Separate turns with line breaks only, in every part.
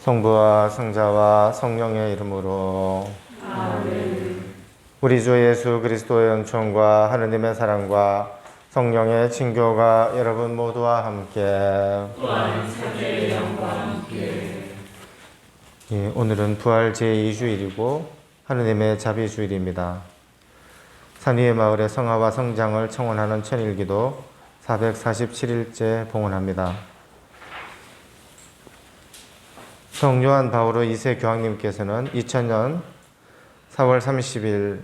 성부와 성자와 성령의 이름으로
아멘.
우리 주 예수 그리스도의 은총과 하느님의 사랑과 성령의 친교가 여러분 모두와 함께
또한 사제의 영과 함께.
오늘은 부활 제2주일이고 하느님의 자비주일입니다. 산위의 마을의 성화와 성장을 청원하는 천일기도 447일째 봉헌합니다. 성요한 바오로 2세 교황님께서는 2000년 4월 30일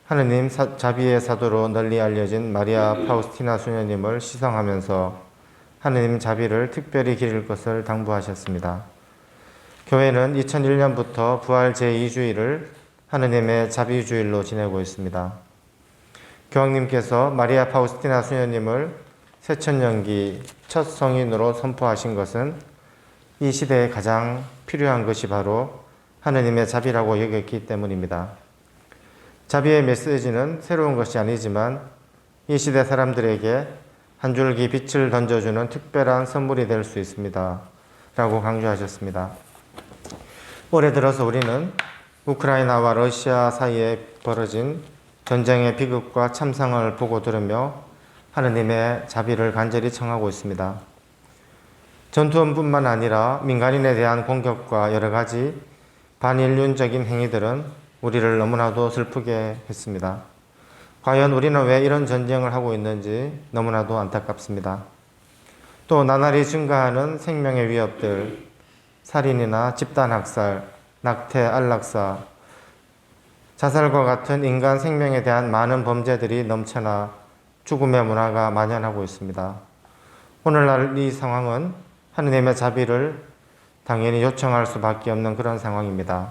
하느님 자비의 사도로 널리 알려진 마리아 파우스티나 수녀님을 시상하면서 하느님 자비를 특별히 기릴 것을 당부하셨습니다. 교회는 2001년부터 부활 제2주일을 하느님의 자비주일로 지내고 있습니다. 교황님께서 마리아 파우스티나 수녀님을 새천년기 첫 성인으로 선포하신 것은 이 시대에 가장 필요한 것이 바로 하느님의 자비라고 여겼기 때문입니다. 자비의 메시지는 새로운 것이 아니지만 이 시대 사람들에게 한 줄기 빛을 던져주는 특별한 선물이 될 수 있습니다. 라고 강조하셨습니다. 올해 들어서 우리는 우크라이나와 러시아 사이에 벌어진 전쟁의 비극과 참상을 보고 들으며 하느님의 자비를 간절히 청하고 있습니다. 전투원뿐만 아니라 민간인에 대한 공격과 여러 가지 반인륜적인 행위들은 우리를 너무나도 슬프게 했습니다. 과연 우리는 왜 이런 전쟁을 하고 있는지 너무나도 안타깝습니다. 또 나날이 증가하는 생명의 위협들, 살인이나 집단학살, 낙태, 안락사, 자살과 같은 인간 생명에 대한 많은 범죄들이 넘쳐나 죽음의 문화가 만연하고 있습니다. 오늘날 이 상황은 하느님의 자비를 당연히 요청할 수밖에 없는 그런 상황입니다.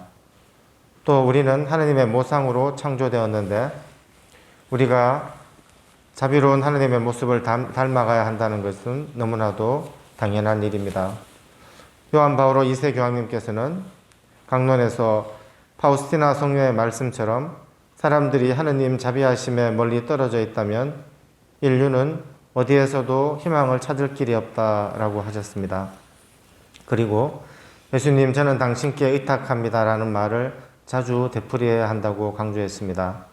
또 우리는 하느님의 모상으로 창조되었는데 우리가 자비로운 하느님의 모습을 닮아가야 한다는 것은 너무나도 당연한 일입니다. 요한 바오로 2세 교황님께서는 강론에서 파우스티나 성녀의 말씀처럼 사람들이 하느님 자비하심에 멀리 떨어져 있다면 인류는 어디에서도 희망을 찾을 길이 없다라고 하셨습니다. 그리고 예수님, 저는 당신께 의탁합니다 라는 말을 자주 되풀이해야 한다고 강조했습니다.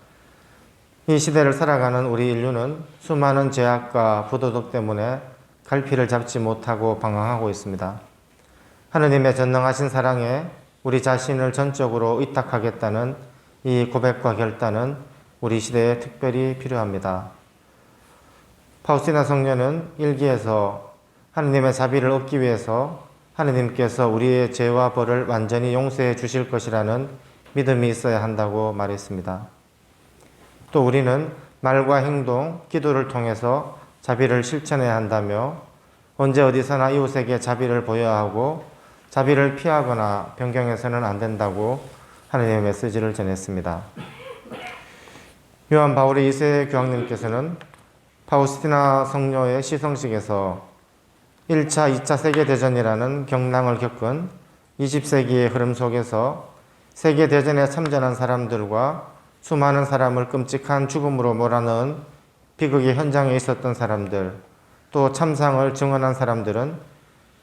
이 시대를 살아가는 우리 인류는 수많은 죄악과 부도덕 때문에 갈피를 잡지 못하고 방황하고 있습니다. 하느님의 전능하신 사랑에 우리 자신을 전적으로 의탁하겠다는 이 고백과 결단은 우리 시대에 특별히 필요합니다. 파우스티나 성녀는 일기에서 하느님의 자비를 얻기 위해서 하느님께서 우리의 죄와 벌을 완전히 용서해 주실 것이라는 믿음이 있어야 한다고 말했습니다. 또 우리는 말과 행동, 기도를 통해서 자비를 실천해야 한다며 언제 어디서나 이웃에게 자비를 보여야 하고 자비를 피하거나 변경해서는 안 된다고 하느님의 메시지를 전했습니다. 요한 바오로 2세 교황님께서는 파우스티나 성녀의 시성식에서 1차, 2차 세계대전이라는 경랑을 겪은 20세기의 흐름 속에서 세계대전에 참전한 사람들과 수많은 사람을 끔찍한 죽음으로 몰아넣은 비극의 현장에 있었던 사람들, 또 참상을 증언한 사람들은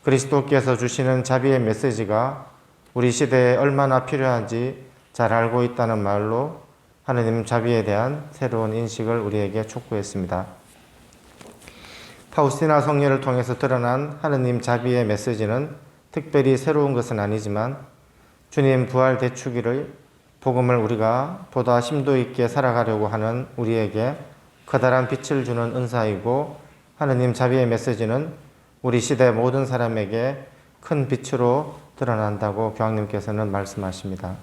그리스도께서 주시는 자비의 메시지가 우리 시대에 얼마나 필요한지 잘 알고 있다는 말로 하느님 자비에 대한 새로운 인식을 우리에게 촉구했습니다. 파우스티나 성녀를 통해서 드러난 하느님 자비의 메시지는 특별히 새로운 것은 아니지만 주님 부활 대축일의 복음을 우리가 보다 심도 있게 살아가려고 하는 우리에게 커다란 빛을 주는 은사이고 하느님 자비의 메시지는 우리 시대 모든 사람에게 큰 빛으로 드러난다고 교황님께서는 말씀하십니다.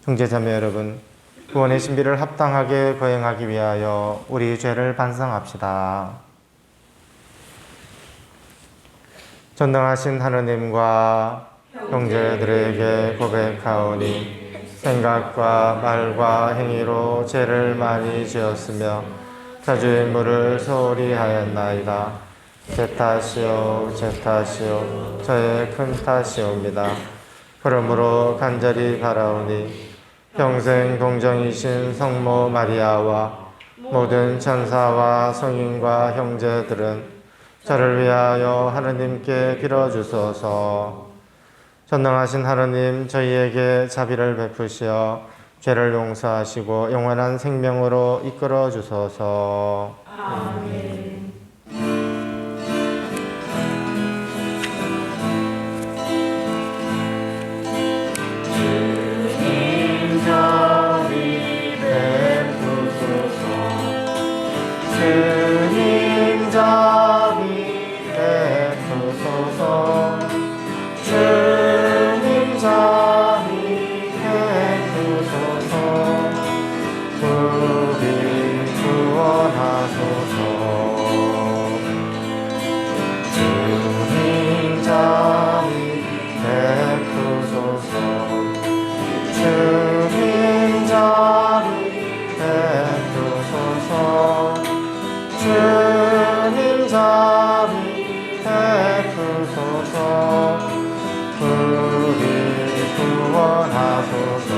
형제자매 여러분, 구원의 신비를 합당하게 거행하기 위하여 우리 죄를 반성합시다. 전능하신 하느님과 형제들에게 고백하오니 생각과 말과 행위로 죄를 많이 지었으며 자주의 물을 소홀히 하였나이다. 제 탓이요 제 탓이요 저의 큰 탓이옵니다. 그러므로 간절히 바라오니 평생 동정이신 성모 마리아와 모든 천사와 성인과 형제들은 저를 위하여 하느님께 빌어주소서. 전능하신 하느님, 저희에게 자비를 베푸시어 죄를 용서하시고 영원한 생명으로 이끌어 주소서.
아멘. 주님 자비 베푸소서.
주님 자비 베푸소서. 주님 자비 베푸소서. 우리 구원하소서. 주님 자비 베푸소서. 주님 자비 베푸소서. 주님 자비 베푸소서. 우리 구원하소서.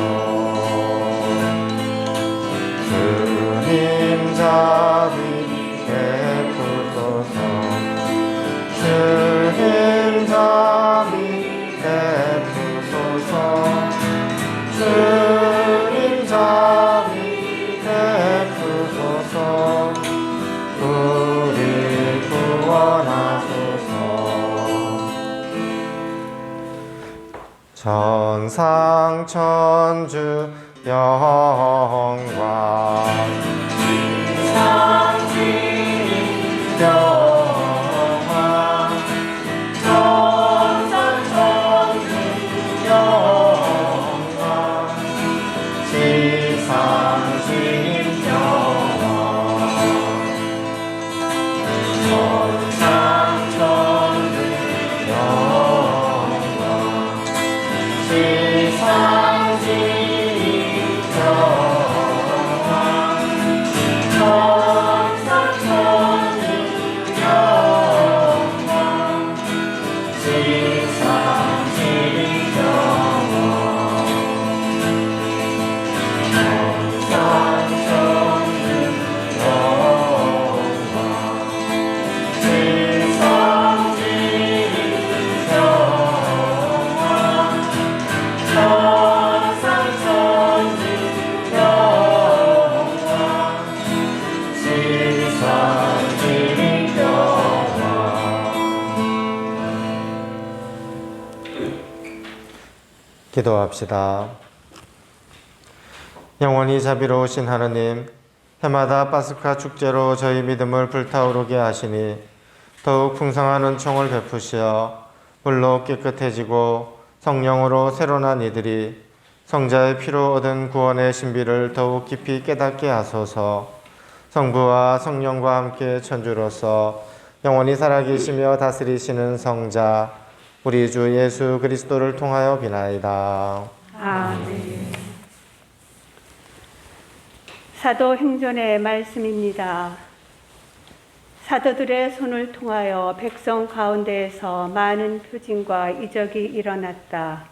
주님 자비 베푸소서. 주님 자비 베푸소서. 주님 자비 베푸소서. 우리 구원하소서. 천상 천주 영광
상주님 영광 천상 천주 영광
지상 주님
영광 천상 천주 영광 지상 주님 영광 천상 천주 영광 지상 주님 영광 천상 천주 영광 지상 주님 영광 천상 천주 영광 지상 주님 영광.
기도합시다. 영원히 자비로우신 하느님, 해마다 파스카 축제로 저희 믿음을 불타오르게 하시니 더욱 풍성한 은총을 베푸시어 물로 깨끗해지고 성령으로 새로 난 이들이 성자의 피로 얻은 구원의 신비를 더욱 깊이 깨닫게 하소서. 성부와 성령과 함께 천주로서 영원히 살아계시며 다스리시는 성자 우리 주 예수 그리스도를 통하여 비나이다.
아멘. 사도행전의 말씀입니다. 사도들의 손을 통하여 백성 가운데에서 많은 표징과 이적이 일어났다.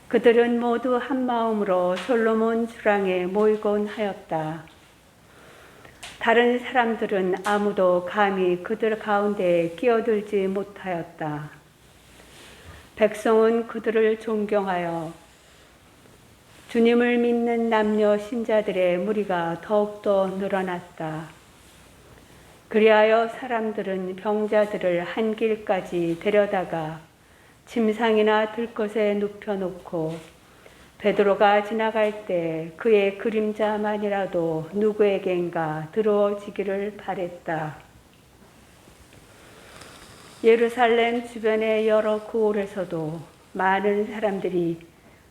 그들은 모두 한 마음으로 솔로몬 주랑에 모이곤 하였다. 다른 사람들은 아무도 감히 그들 가운데에 끼어들지 못하였다. 백성은 그들을 존경하여 주님을 믿는 남녀 신자들의 무리가 더욱더 늘어났다. 그리하여 사람들은 병자들을 한 길까지 데려다가 침상이나 들것에 눕혀놓고 베드로가 지나갈 때 그의 그림자만이라도 누구에겐가 들어지기를 바랬다. 예루살렘 주변의 여러 고을에서도 많은 사람들이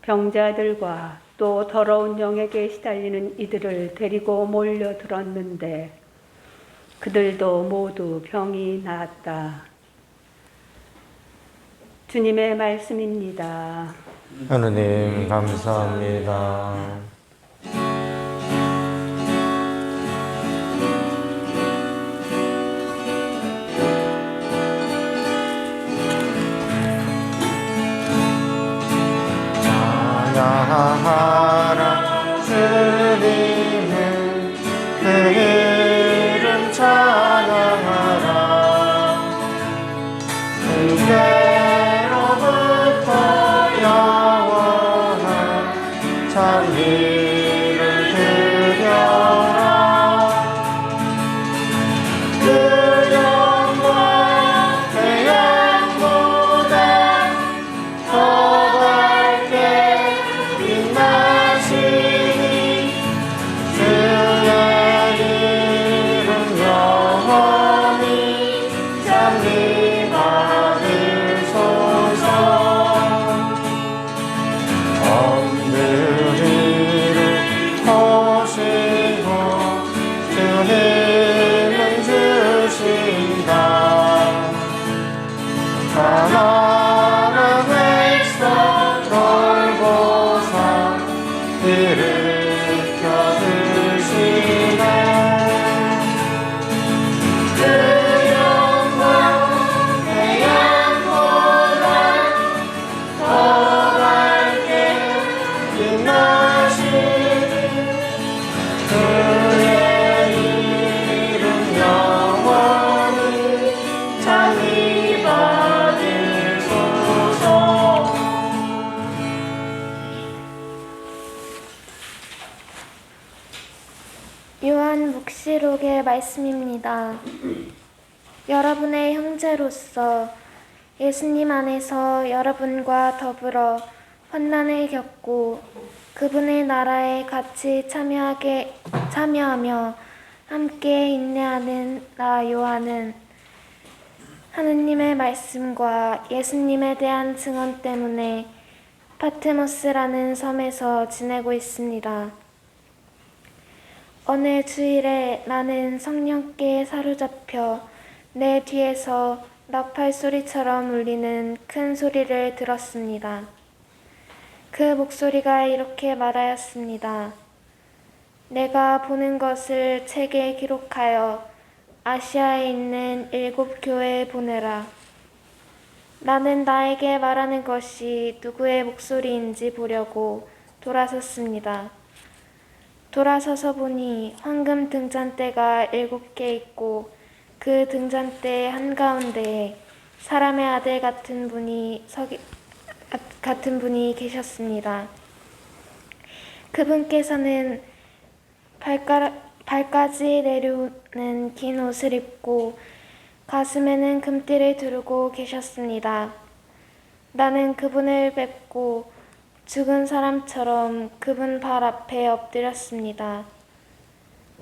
병자들과 또 더러운 영에게 시달리는 이들을 데리고 몰려들었는데 그들도 모두 병이 나았다. 주님의 말씀입니다.
하느님 감사합니다. 찬양하라 주님을 그 이름 찬양하라
말씀입니다. 여러분의 형제로서 예수님 안에서 여러분과 더불어 환난을 겪고 그분의 나라에 같이 참여하며 함께 인내하는 나 요한은 하느님의 말씀과 예수님에 대한 증언 때문에 파트모스라는 섬에서 지내고 있습니다. 어느 주일에 나는 성령께 사로잡혀 내 뒤에서 나팔 소리처럼 울리는 큰 소리를 들었습니다. 그 목소리가 이렇게 말하였습니다. 내가 보는 것을 책에 기록하여 아시아에 있는 7 교회에 보내라. 나는 나에게 말하는 것이 누구의 목소리인지 보려고 돌아섰습니다. 돌아서서 보니 황금 등잔대가 7개 있고 그 등잔대 한가운데에 사람의 아들 같은 분이 계셨습니다. 그분께서는 발까지 내려오는 긴 옷을 입고 가슴에는 금띠를 두르고 계셨습니다. 나는 그분을 뵙고 죽은 사람처럼 그분 발 앞에 엎드렸습니다.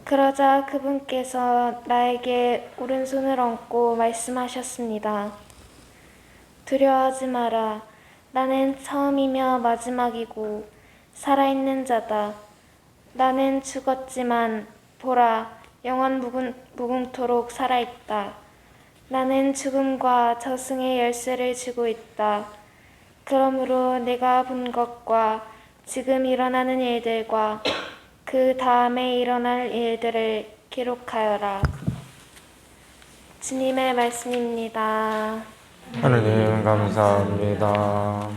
그러자 그분께서 나에게 오른손을 얹고 말씀하셨습니다. 두려워하지 마라. 나는 처음이며 마지막이고 살아있는 자다. 나는 죽었지만 보라, 영원 무궁토록 살아있다. 나는 죽음과 저승의 열쇠를 쥐고 있다. 그러므로 내가 본 것과 지금 일어나는 일들과 그 다음에 일어날 일들을 기록하여라. 주님의 말씀입니다.
하느님 감사합니다.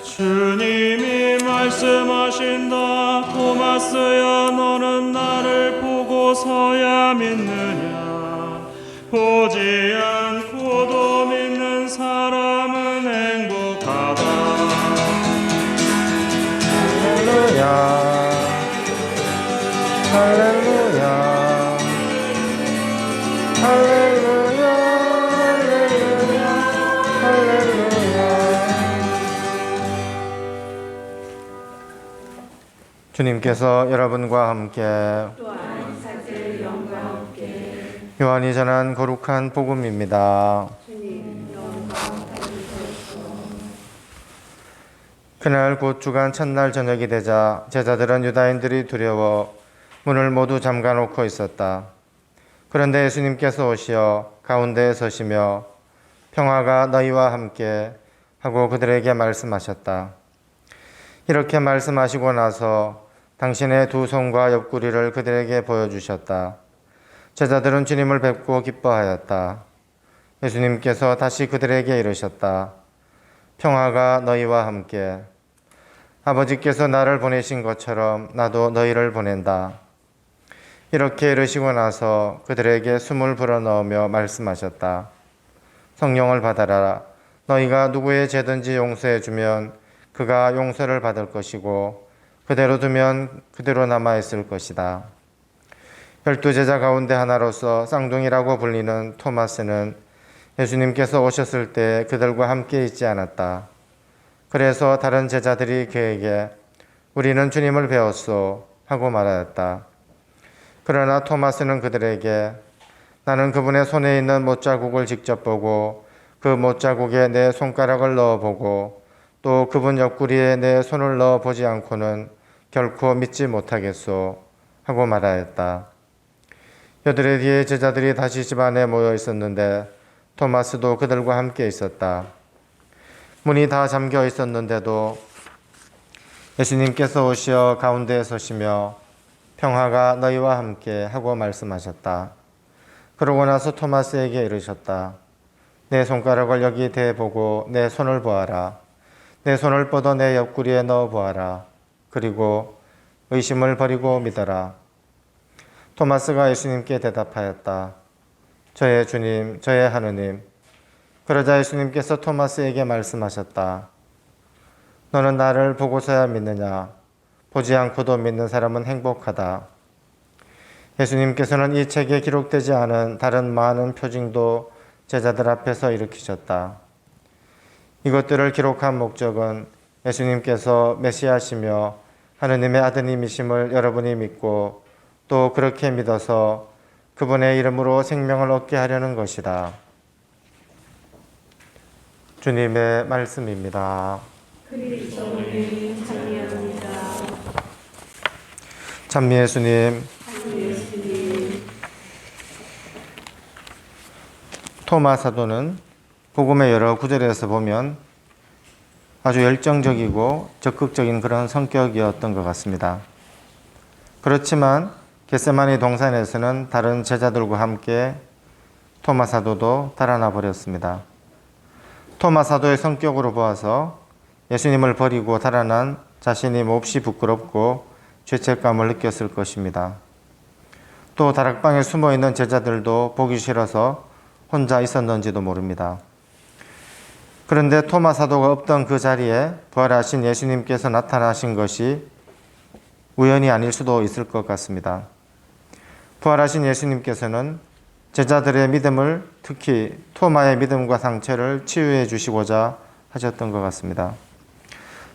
주님이 말씀하신다. 토마스야, 너는 나를 보고서야 믿느냐? 보지 않고도 믿는 사람은 행복하다.
할렐루야, 할렐루야, 할렐루야, 할렐루야, 할렐루야. 주님께서 여러분과 함께 요한이 전한 거룩한 복음입니다. 그날 곧 주간 첫날 저녁이 되자 제자들은 유다인들이 두려워 문을 모두 잠가놓고 있었다. 그런데 예수님께서 오시어 가운데에 서시며 평화가 너희와 함께 하고 그들에게 말씀하셨다. 이렇게 말씀하시고 나서 당신의 두 손과 옆구리를 그들에게 보여주셨다. 제자들은 주님을 뵙고 기뻐하였다. 예수님께서 다시 그들에게 이르셨다. 평화가 너희와 함께. 아버지께서 나를 보내신 것처럼 나도 너희를 보낸다. 이렇게 이르시고 나서 그들에게 숨을 불어넣으며 말씀하셨다. 성령을 받아라. 너희가 누구의 죄든지 용서해 주면 그가 용서를 받을 것이고 그대로 두면 그대로 남아있을 것이다. 12제자 가운데 하나로서 쌍둥이라고 불리는 토마스는 예수님께서 오셨을 때 그들과 함께 있지 않았다. 그래서 다른 제자들이 그에게 우리는 주님을 배웠소 하고 말하였다. 그러나 토마스는 그들에게 나는 그분의 손에 있는 못자국을 직접 보고 그 못자국에 내 손가락을 넣어보고 또 그분 옆구리에 내 손을 넣어보지 않고는 결코 믿지 못하겠소 하고 말하였다. 여드레 뒤에 제자들이 다시 집 안에 모여 있었는데 토마스도 그들과 함께 있었다. 문이 다 잠겨 있었는데도 예수님께서 오시어 가운데에 서시며 평화가 너희와 함께 하고 말씀하셨다. 그러고 나서 토마스에게 이르셨다. 내 손가락을 여기 대보고 내 손을 보아라. 내 손을 뻗어 내 옆구리에 넣어 보아라. 그리고 의심을 버리고 믿어라. 토마스가 예수님께 대답하였다. 저의 주님, 저의 하느님. 그러자 예수님께서 토마스에게 말씀하셨다. 너는 나를 보고서야 믿느냐? 보지 않고도 믿는 사람은 행복하다. 예수님께서는 이 책에 기록되지 않은 다른 많은 표징도 제자들 앞에서 일으키셨다. 이것들을 기록한 목적은 예수님께서 메시아시며 하느님의 아드님이심을 여러분이 믿고 또 그렇게 믿어서 그분의 이름으로 생명을 얻게 하려는 것이다. 주님의 말씀입니다.
그리스도를 찬미합니다.
찬미 예수님. 토마 사도는 복음의 여러 구절에서 보면 아주 열정적이고 적극적인 그런 성격이었던 것 같습니다. 그렇지만 겟세마니 동산에서는 다른 제자들과 함께 토마 사도도 달아나 버렸습니다. 토마 사도의 성격으로 보아서 예수님을 버리고 달아난 자신이 몹시 부끄럽고 죄책감을 느꼈을 것입니다. 또 다락방에 숨어 있는 제자들도 보기 싫어서 혼자 있었는지도 모릅니다. 그런데 토마 사도가 없던 그 자리에 부활하신 예수님께서 나타나신 것이 우연이 아닐 수도 있을 것 같습니다. 부활하신 예수님께서는 제자들의 믿음을, 특히 토마의 믿음과 상처를 치유해 주시고자 하셨던 것 같습니다.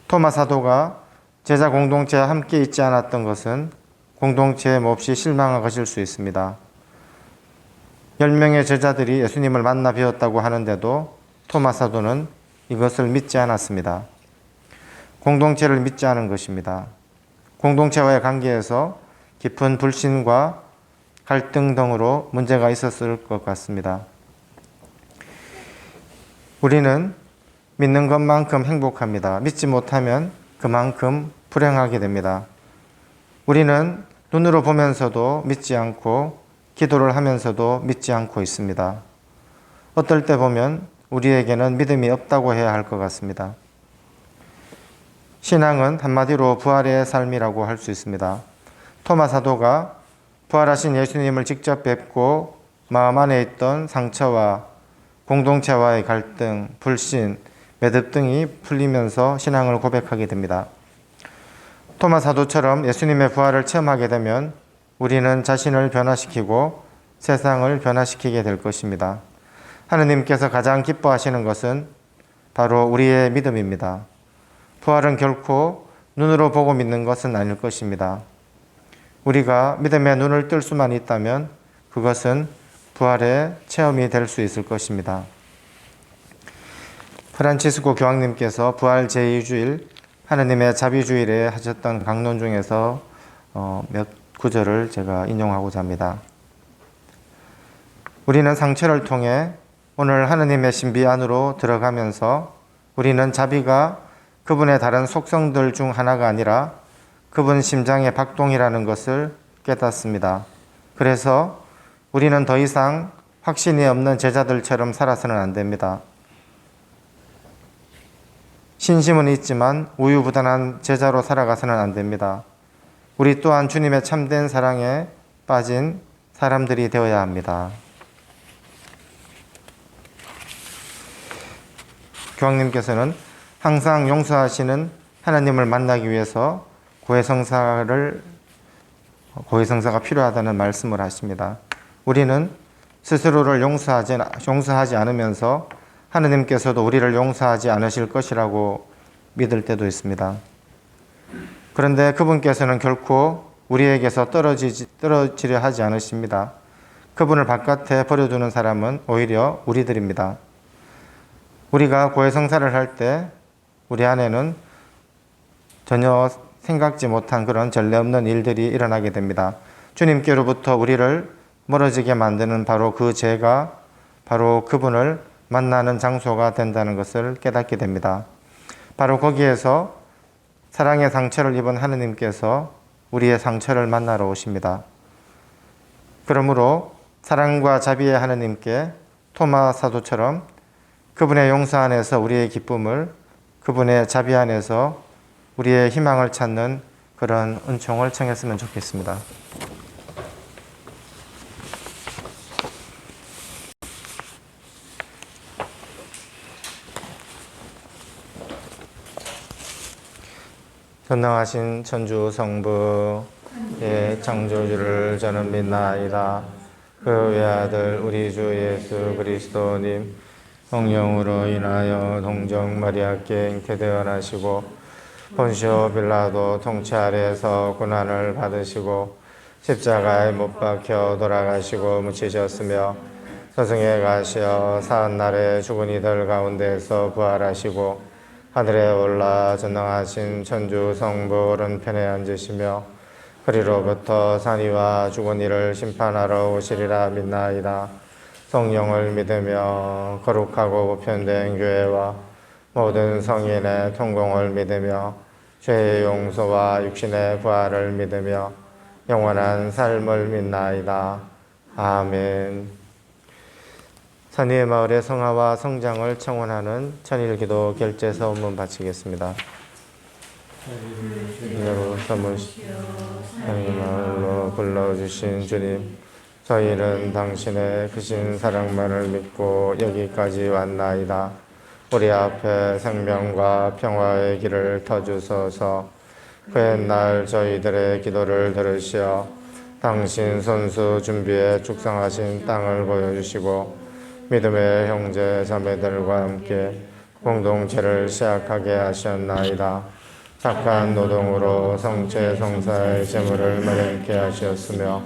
토마 사도가 제자 공동체와 함께 있지 않았던 것은 공동체에 몹시 실망하실 수 있습니다. 10명의 제자들이 예수님을 만나 뵈었다고 하는데도 토마 사도는 이것을 믿지 않았습니다. 공동체를 믿지 않은 것입니다. 공동체와의 관계에서 깊은 불신과 갈등 등으로 문제가 있었을 것 같습니다. 우리는 믿는 것만큼 행복합니다. 믿지 못하면 그만큼 불행하게 됩니다. 우리는 눈으로 보면서도 믿지 않고 기도를 하면서도 믿지 않고 있습니다. 어떨 때 보면 우리에게는 믿음이 없다고 해야 할 것 같습니다. 신앙은 한마디로 부활의 삶이라고 할 수 있습니다. 토마 사도가 부활하신 예수님을 직접 뵙고 마음 안에 있던 상처와 공동체와의 갈등, 불신, 매듭 등이 풀리면서 신앙을 고백하게 됩니다. 토마 사도처럼 예수님의 부활을 체험하게 되면 우리는 자신을 변화시키고 세상을 변화시키게 될 것입니다. 하느님께서 가장 기뻐하시는 것은 바로 우리의 믿음입니다. 부활은 결코 눈으로 보고 믿는 것은 아닐 것입니다. 우리가 믿음의 눈을 뜰 수만 있다면 그것은 부활의 체험이 될 수 있을 것입니다. 프란치스코 교황님께서 부활 제2주일 하느님의 자비주일에 하셨던 강론 중에서 몇 구절을 제가 인용하고자 합니다. 우리는 상처를 통해 오늘 하느님의 신비 안으로 들어가면서 우리는 자비가 그분의 다른 속성들 중 하나가 아니라 그분 심장의 박동이라는 것을 깨닫습니다. 그래서 우리는 더 이상 확신이 없는 제자들처럼 살아서는 안 됩니다. 신심은 있지만 우유부단한 제자로 살아가서는 안 됩니다. 우리 또한 주님의 참된 사랑에 빠진 사람들이 되어야 합니다. 교황님께서는 항상 용서하시는 하나님을 만나기 위해서 고해성사가 필요하다는 말씀을 하십니다. 우리는 스스로를 용서하지 않으면서 하느님께서도 우리를 용서하지 않으실 것이라고 믿을 때도 있습니다. 그런데 그분께서는 결코 우리에게서 떨어지려 하지 않으십니다. 그분을 바깥에 버려두는 사람은 오히려 우리들입니다. 우리가 고해성사를 할 때 우리 안에는 전혀 생각지 못한 그런 전례 없는 일들이 일어나게 됩니다. 주님께로부터 우리를 멀어지게 만드는 바로 그 죄가 바로 그분을 만나는 장소가 된다는 것을 깨닫게 됩니다. 바로 거기에서 사랑의 상처를 입은 하느님께서 우리의 상처를 만나러 오십니다. 그러므로 사랑과 자비의 하느님께 토마 사도처럼 그분의 용서 안에서 우리의 기쁨을 그분의 자비 안에서 우리의 희망을 찾는 그런 은총을 청했으면 좋겠습니다. 전능하신 천주 성부의 창조주를 저는 믿나이다. 그 외아들 우리 주 예수 그리스도님 성령으로 인하여 동정 마리아께 잉태되어나시고 본시오 빌라도 통치 아래에서 고난을 받으시고 십자가에 못 박혀 돌아가시고 묻히셨으며 저승에 가시어 사흘날에 죽은 이들 가운데서 부활하시고 하늘에 올라 전능하신 천주 성부 오른편에 앉으시며 그리로부터 산이와 죽은 이를 심판하러 오시리라 믿나이다. 성령을 믿으며 거룩하고 보편된 교회와 모든 성인의 통공을 믿으며 죄의 용서와 육신의 부활을 믿으며 영원한 삶을 믿나이다. 아멘. 산위의 마을의 성화와 성장을 청원하는 천일기도 결제 서원문 바치겠습니다. 이대로 삼으시오. 하나님 마을로 불러주신 주님, 저희는 당신의 크신 사랑만을 믿고 여기까지 왔나이다. 우리 앞에 생명과 평화의 길을 터주소서. 그 옛날 저희들의 기도를 들으시어 당신 손수 준비에 축성하신 땅을 보여주시고 믿음의 형제 자매들과 함께 공동체를 시작하게 하셨나이다. 착한 노동으로 성체 성사의 재물을 마련케 하셨으며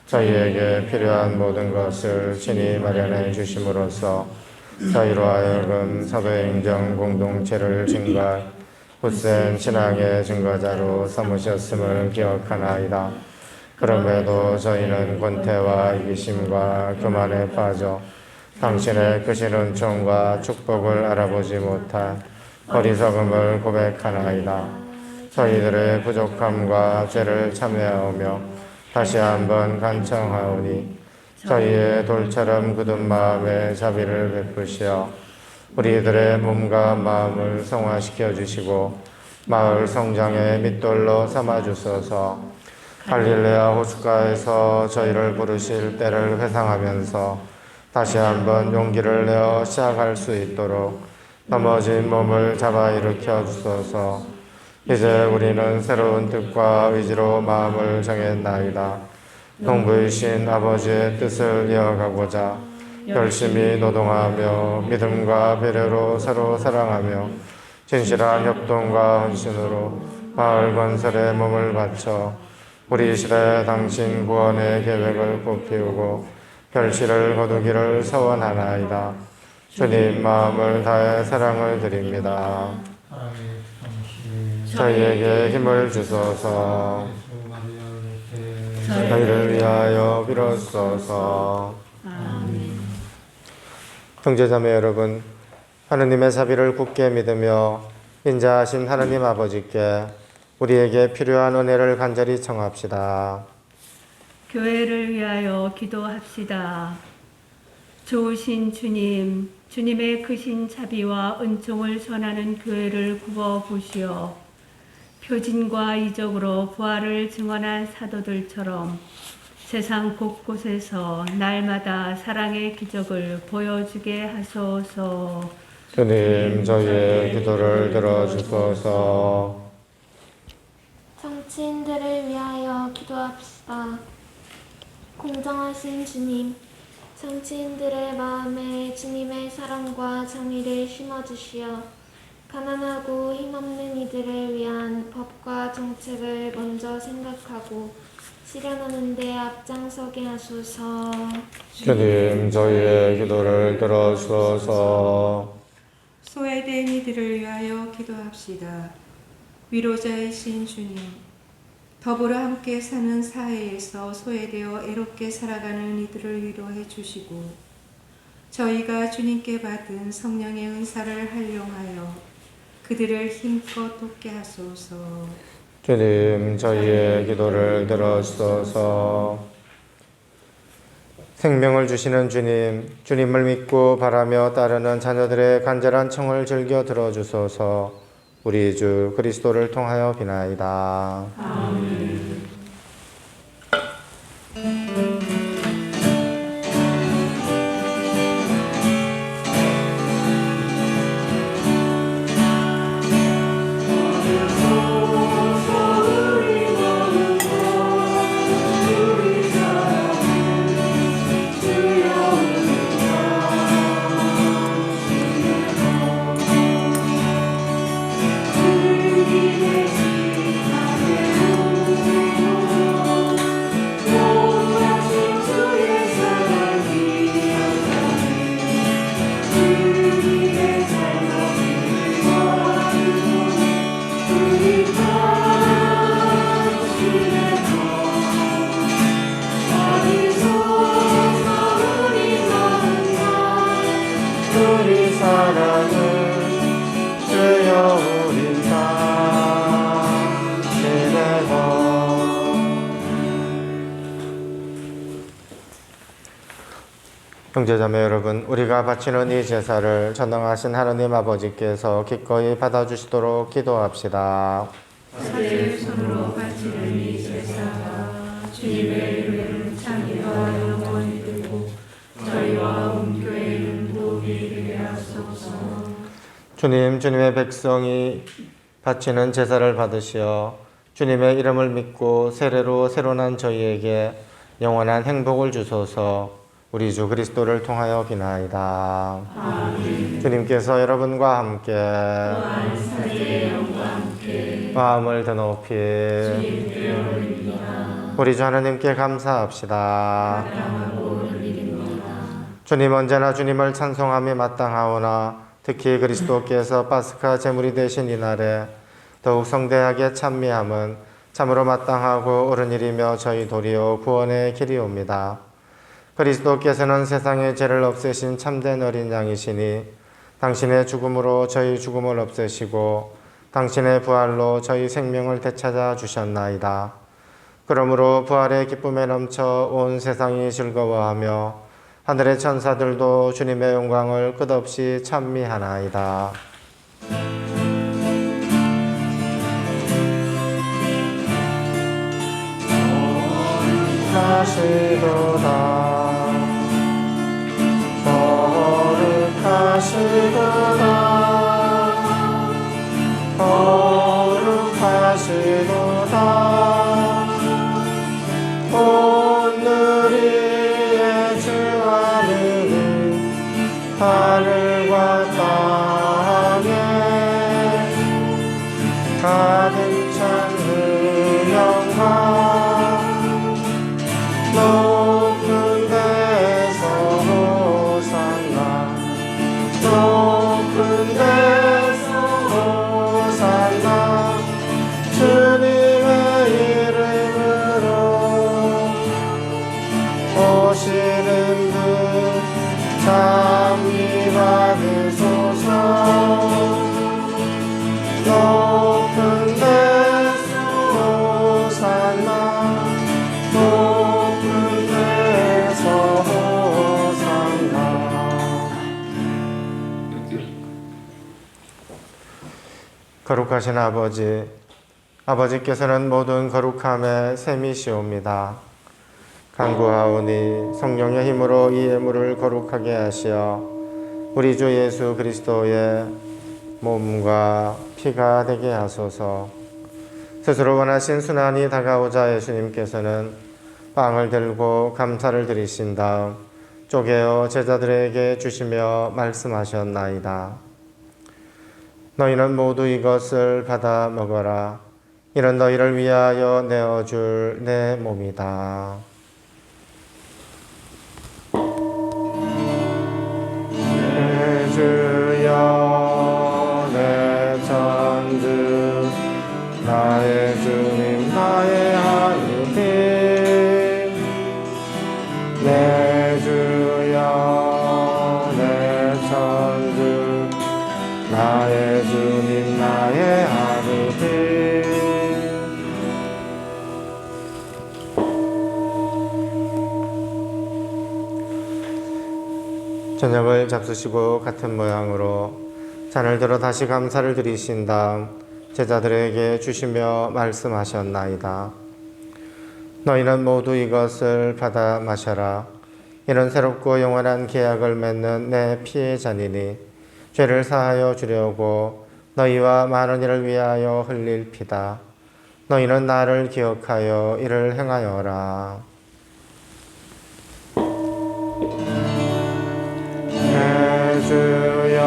저희에게 필요한 모든 것을 친히 마련해 주심으로써 저희로 하여금 사도행정 공동체를 증거할 굳센 신앙의 증거자로 삼으셨음을 기억하나이다. 그럼에도 저희는 권태와 이기심과 교만에 빠져 당신의 크신 은총과 축복을 알아보지 못한 어리석음을 고백하나이다. 저희들의 부족함과 죄를 참회하오며 다시 한번 간청하오니 저희의 돌처럼 굳은 마음에 자비를 베푸시어 우리들의 몸과 마음을 성화시켜 주시고 마을 성장의 밑돌로 삼아 주소서. 갈릴레아 호숫가에서 저희를 부르실 때를 회상하면서 다시 한번 용기를 내어 시작할 수 있도록 넘어진 몸을 잡아 일으켜 주소서. 이제 우리는 새로운 뜻과 의지로 마음을 정했나이다. 농부이신 아버지의 뜻을 이어가고자 열심히 노동하며 믿음과 배려로 서로 사랑하며 진실한 협동과 헌신으로 마을 건설에 몸을 바쳐 우리 시대 당신 구원의 계획을 꽃피우고 결실을 거두기를 소원하나이다. 주님 마음을 다해 사랑을 드립니다. 저희에게 힘을 주소서. 저희를 위하여 빌어주소서. 형제자매 여러분, 하느님의 자비를 굳게 믿으며 인자하신 하느님 아버지께 우리에게 필요한 은혜를 간절히 청합시다.
교회를 위하여 기도합시다. 좋으신 주님, 주님의 크신 자비와 은총을 전하는 교회를 굽어보시어 표진과 이적으로 부활을 증언한 사도들처럼 세상 곳곳에서 날마다 사랑의 기적을 보여주게 하소서.
주님, 저희의 기도를 들어주소서.
정치인들을 위하여 기도합시다. 공정하신 주님, 정치인들의 마음에 주님의 사랑과 정의를 심어주시어 가난하고 힘없는 이들을 위한 법과 정책을 먼저 생각하고 실현하는 데 앞장서게 하소서.
주님, 저희의 기도를 들어주소서.
소외된 이들을 위하여 기도합시다. 위로자이신 주님, 더불어 함께 사는 사회에서 소외되어 애롭게 살아가는 이들을 위로해 주시고 저희가 주님께 받은 성령의 은사를 활용하여 그들을 힘껏 돕게 하소서.
주님, 저희의 기도를 들어주소서. 생명을 주시는 주님, 주님을 믿고 바라며 따르는 자녀들의 간절한 청을 즐겨 들어주소서. 우리 주 그리스도를 통하여 비나이다. 아멘. 우리 사랑은 주여 우리 당신의고. 형제자매 여러분, 우리가 바치는 이 제사를 전능하신 하느님 아버지께서 기꺼이 받아주시도록 기도합시다.
사죄의 손으로 바치는 이 제사가 주님의 이름을 찬미와 영원히 되고 저희와 온 교회는 복이 되게 하소서.
주님, 주님의 백성이 바치는 제사를 받으시어 주님의 이름을 믿고 세례로 새로난 저희에게 영원한 행복을 주소서. 우리 주 그리스도를 통하여 비나이다. 아멘. 주님께서 여러분과 함께 마음을 더 높이 우리 주 하나님께 감사합시다. 주님, 언제나 주님을 찬송함이 마땅하오나 특히 그리스도께서 파스카 제물이 되신 이날에 더욱 성대하게 찬미함은 참으로 마땅하고 옳은 일이며 저희 도리어 구원의 길이옵니다. 그리스도께서는 세상의 죄를 없애신 참된 어린 양이시니 당신의 죽음으로 저희 죽음을 없애시고 당신의 부활로 저희 생명을 되찾아 주셨나이다. 그러므로 부활의 기쁨에 넘쳐 온 세상이 즐거워하며 하늘의 천사들도 주님의 영광을 끝없이 찬미하나이다. 거룩하시도다 거룩하시도다 거룩하시도다 오늘의 주 하느님 하늘과 땅에 가득 찬 은영과 높은 데서 호산나 높은 데서 호산나 주님의 이름으로 오시는 분 찬미 받으소서. 높은 데서 호산나 높은 데서 호산나. 거룩하신 아버지, 아버지께서는 모든 거룩함의 셈이시옵니다. 간구하오니 성령의 힘으로 이 예물을 거룩하게 하시어 우리 주 예수 그리스도의 몸과 피가 되게 하소서. 스스로 원하신 순환이 다가오자 예수님께서는 빵을 들고 감사를 드리신 다음 쪼개어 제자들에게 주시며 말씀하셨나이다. 너희는 모두 이것을 받아 먹어라. 이는 너희를 위하여 내어줄 내 몸이다. 내 주여 내 천주 나의 주님 나의 하느님 내 주여 내 천주 나의 주님 나의 하느님. 저녁을 잡수시고 같은 모양으로 잔을 들어 다시 감사를 드리신 다음 제자들에게 주시며 말씀하셨나이다. 너희는 모두 이것을 받아 마셔라. 이는 새롭고 영원한 계약을 맺는 내 피의 잔이니 죄를 사하여 주려고 너희와 많은 이를 위하여 흘릴 피다. 너희는 나를 기억하여 이를 행하여라. 내 주여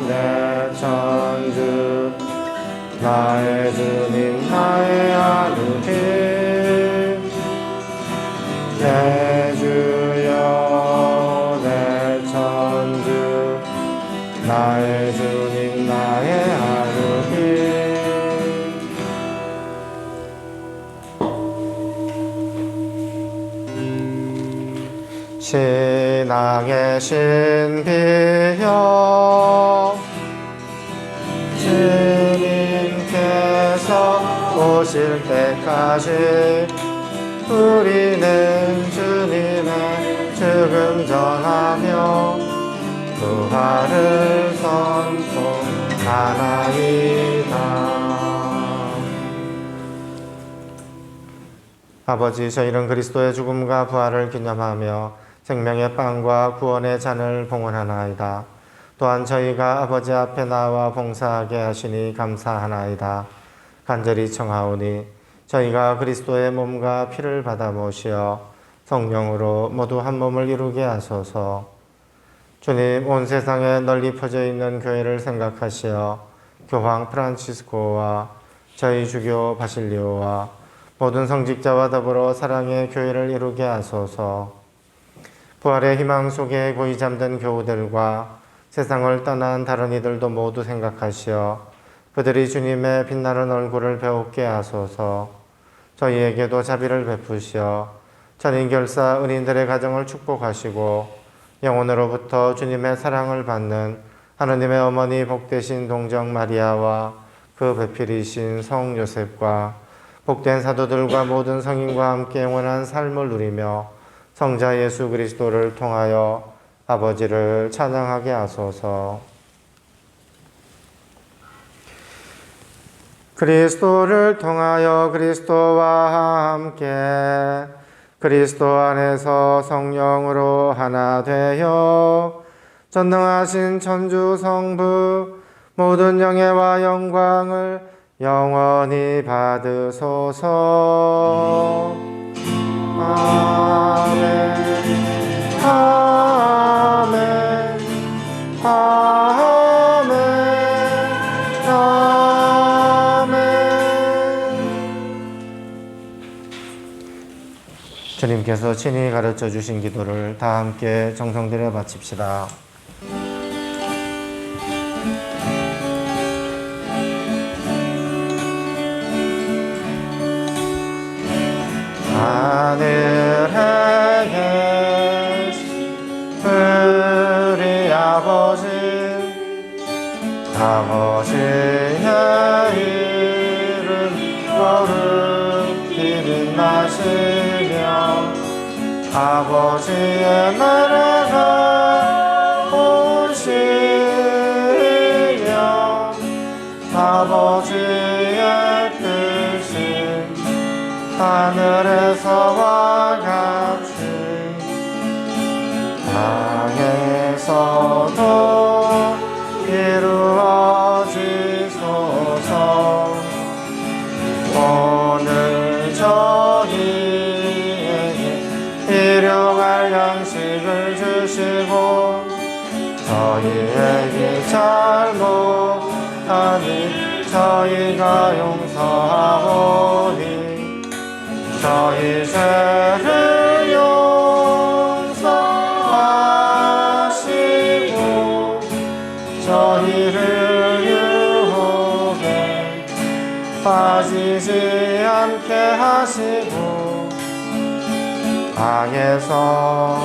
내 천주 나의 주님 나의 아버지 내 주여 내 천주 나의 주님 나의 아버지 신앙의 신비여 주님께서 오실 때까지 우리는 주님의 죽음 전하며 부활을 선포하나이다. 아버지, 저희는 그리스도의 죽음과 부활을 기념하며 생명의 빵과 구원의 잔을 봉헌하나이다. 또한 저희가 아버지 앞에 나와 봉사하게 하시니 감사하나이다. 간절히 청하오니 저희가 그리스도의 몸과 피를 받아 모시어 성령으로 모두 한 몸을 이루게 하소서. 주님, 온 세상에 널리 퍼져 있는 교회를 생각하시어 교황 프란치스코와 저희 주교 바실리오와 모든 성직자와 더불어 사랑의 교회를 이루게 하소서. 부활의 희망 속에 고이 잠든 교우들과 세상을 떠난 다른 이들도 모두 생각하시어 그들이 주님의 빛나는 얼굴을 배웁게 하소서. 저희에게도 자비를 베푸시어 전인결사 은인들의 가정을 축복하시고 영혼으로부터 주님의 사랑을 받는 하느님의 어머니 복되신 동정 마리아와 그 배필이신 성 요셉과 복된 사도들과 모든 성인과 함께 영원한 삶을 누리며 성자 예수 그리스도를 통하여 아버지를 찬양하게 하소서. 그리스도를 통하여 그리스도와 함께 그리스도 안에서 성령으로 하나 되어 전능하신 천주 성부 모든 영예와 영광을 영원히 받으소서. 아멘. 아멘. 아멘. 아멘. 주님께서 친히 가르쳐 주신 기도를 다 함께 정성 들여 바칩시다. 하늘에 계신 우리 아버지 아버지의 이름 거룩히 빛나시며 아버지의 나라가 오시며 아버지의 뜻이 하늘에서와 같이 땅에서도 이루어지소서. 오늘 저희에게 일용할 양식을 주시고 저희에게 잘못하니 저희가 용서하오니 저희 죄를 용서하시고 저희를 유혹에 빠지지 않게 하시고 악에서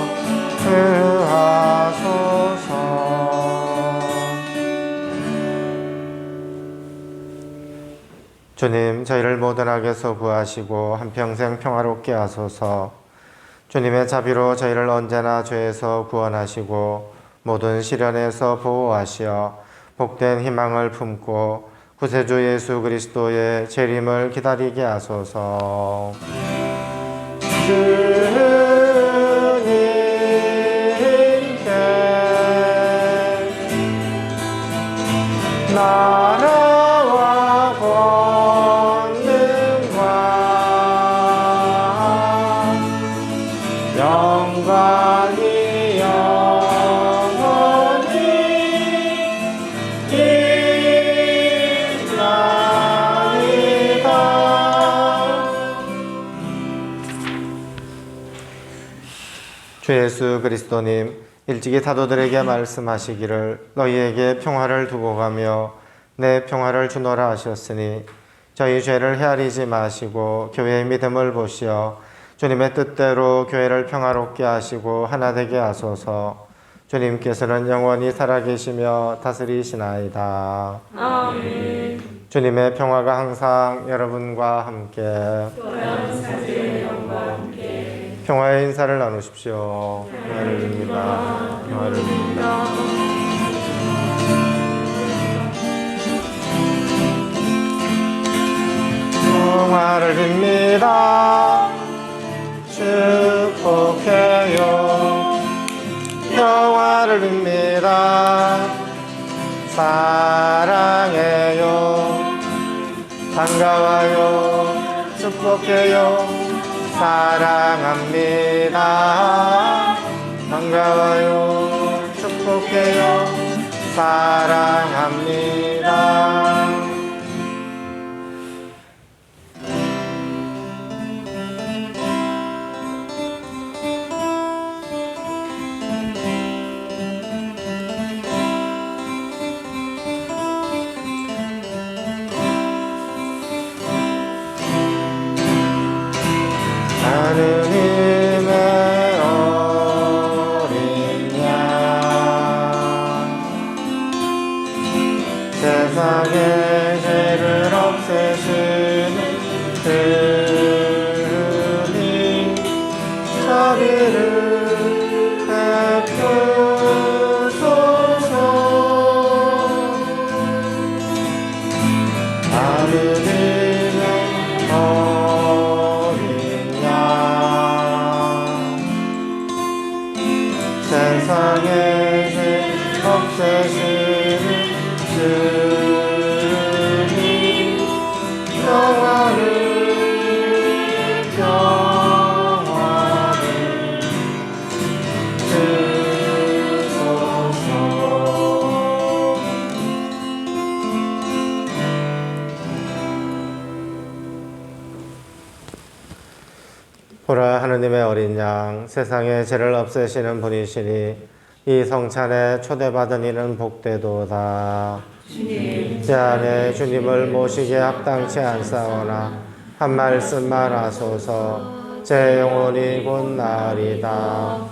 구하소서. 주님, 저희를 모든 악에서 구하시고 한평생 평화롭게 하소서. 주님의 자비로 저희를 언제나 죄에서 구원하시고 모든 시련에서 보호하시어 복된 희망을 품고 구세주 예수 그리스도의 재림을 기다리게 하소서. 주님께 나라와 권능과 영광이 영원히 있나이다. 주 예수 그리스도님, 일찍이 사도들에게 말씀하시기를 너희에게 평화를 두고 가며 내 평화를 주노라 하셨으니 저희 죄를 헤아리지 마시고 교회의 믿음을 보시어 주님의 뜻대로 교회를 평화롭게 하시고 하나 되게 하소서. 주님께서는 영원히 살아계시며 다스리시나이다.
아멘.
주님의 평화가 항상 여러분과 함께
또한 사제의 영과 함께
평화의 인사를 나누십시오. 평화를 빕니다. 평화를 빕니다. 평화를 빕니다. 축복해요. 평화를 빕니다. 사랑해요. 반가워요. 축복해요. 사랑합니다. 반가워요. 축복해요. 사랑합니다. 하느님의 어린 양 세상의 죄를 없애시는 주님 자비를 베푸소서. 하느님의 세상의 죄 없애시는 주님 평화를 주소서. 보라, 하느님의 어린 양 세상의 죄를 없애시는 분이시니 이 성찬에 초대받은 이는 복되도다. 제 안에 주님을 모시기에 합당치 않사오나 한 말씀만 하소서. 제 영혼이 곧 나으리다.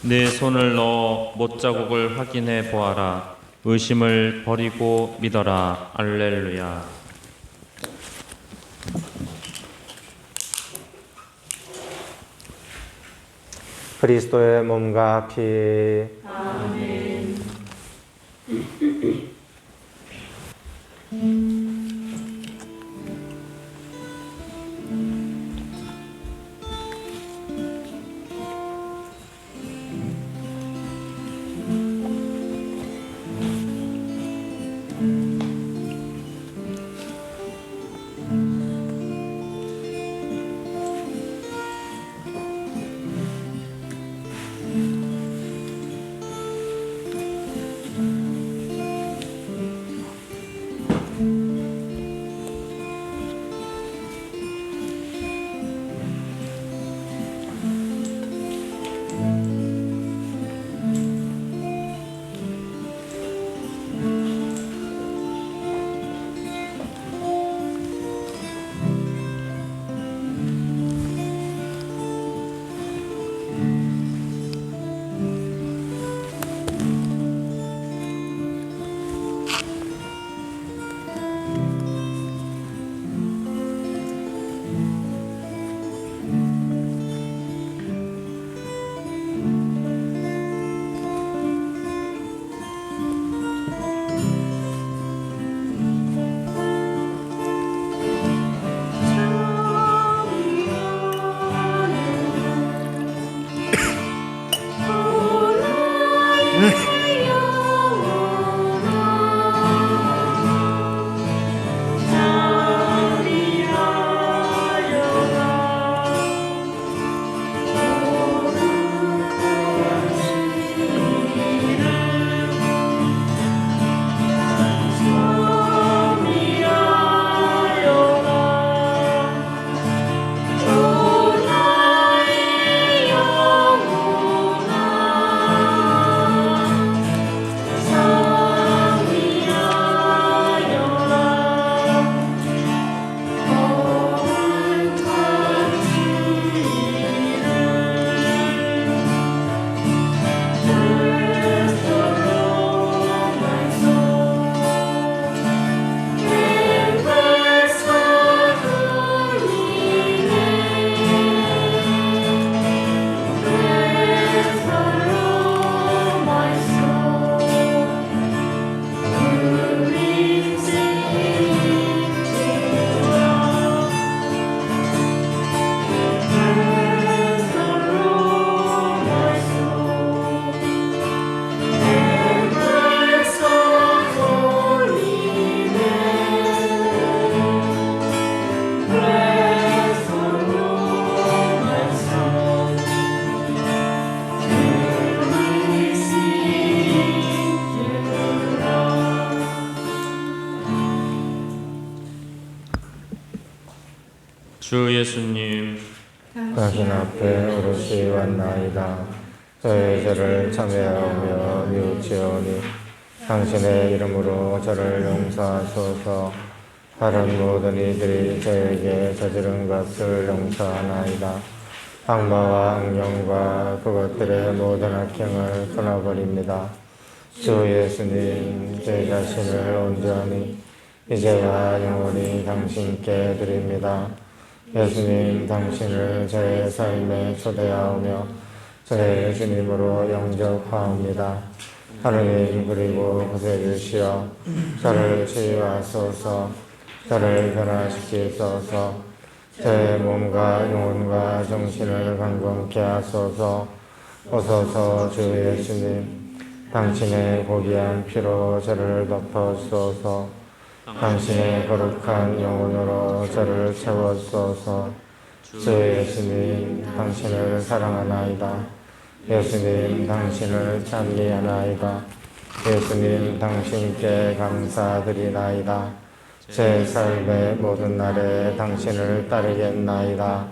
내 손을 넣어 못자국을 확인해 보아라. 의심을 버리고 믿어라. 알렐루야.
그리스도의 몸과 피.
아멘.
주 예수님,
당신 앞에 오롯이 왔나이다. 저의 죄를 참회하며 뉘우치오니 당신의 이름으로 저를 용서하소서. 다른 모든 이들이 저에게 저지른 것을 용서하나이다. 악마와 악령과 그것들의 모든 악행을 끊어버립니다. 주 예수님, 제 자신을 온전히 이제와 영원히 당신께 드립니다. 예수님, 당신을 저의 삶에 초대하오며 저의 주님으로 영접하옵니다. 하느님, 그리고 구세주시여, 저를 치유하소서. 저를 변화시키소서. 제 몸과 영혼과 정신을 강건케 하소서. 오소서. 주 예수님, 당신의 고귀한 피로 저를 덮어주소서. 당신의 거룩한 영혼으로 저를 채워주소서. 주 예수님, 당신을 사랑하나이다. 예수님, 당신을 찬미하나이다. 예수님, 당신께 감사드리나이다. 제 삶의 모든 날에 당신을 따르겠나이다.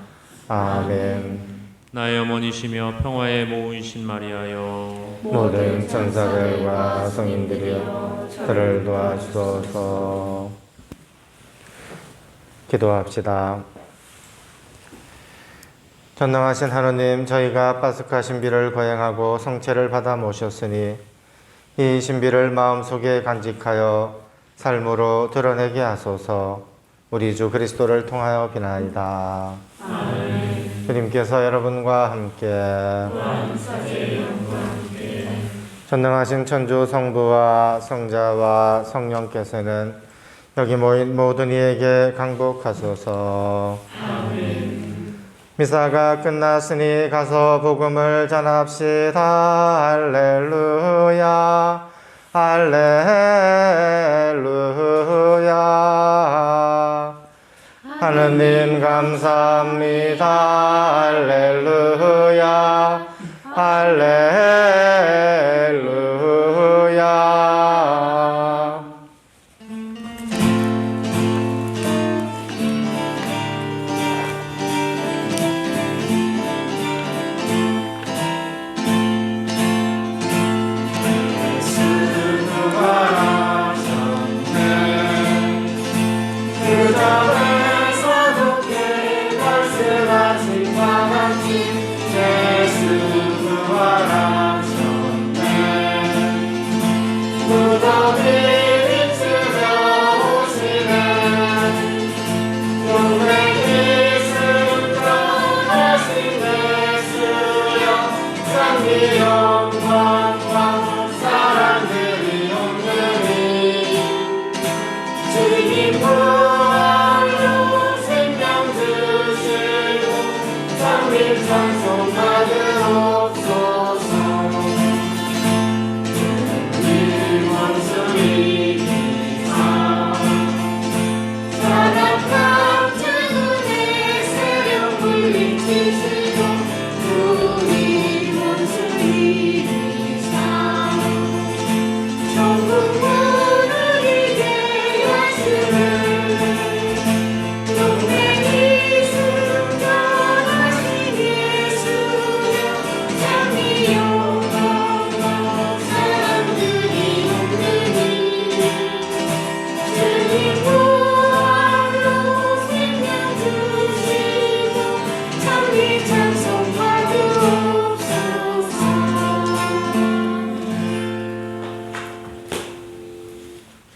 아멘.
나의 어머니시며 평화의 모이신 마리아여,
모든 천사들과 성인들이여 저를 도와주소서. 기도합시다. 전능하신 하느님, 저희가 파스카 신비를 거행하고 성체를 받아 모셨으니 이 신비를 마음속에 간직하여 삶으로 드러내게 하소서. 우리 주 그리스도를 통하여 비나이다. 아멘. 주님께서 여러분과 함께 전능하신 천주 성부와 성자와 성령께서는 여기 모인 모든 이에게 강복하소서. 아멘. 미사가 끝났으니 가서 복음을 전합시다. 할렐루야. 할렐루야. 하느님 감사합니다. 할렐루야. 할렐루야.
주님 부활로 생명 주시고 장밀 찬송 받으러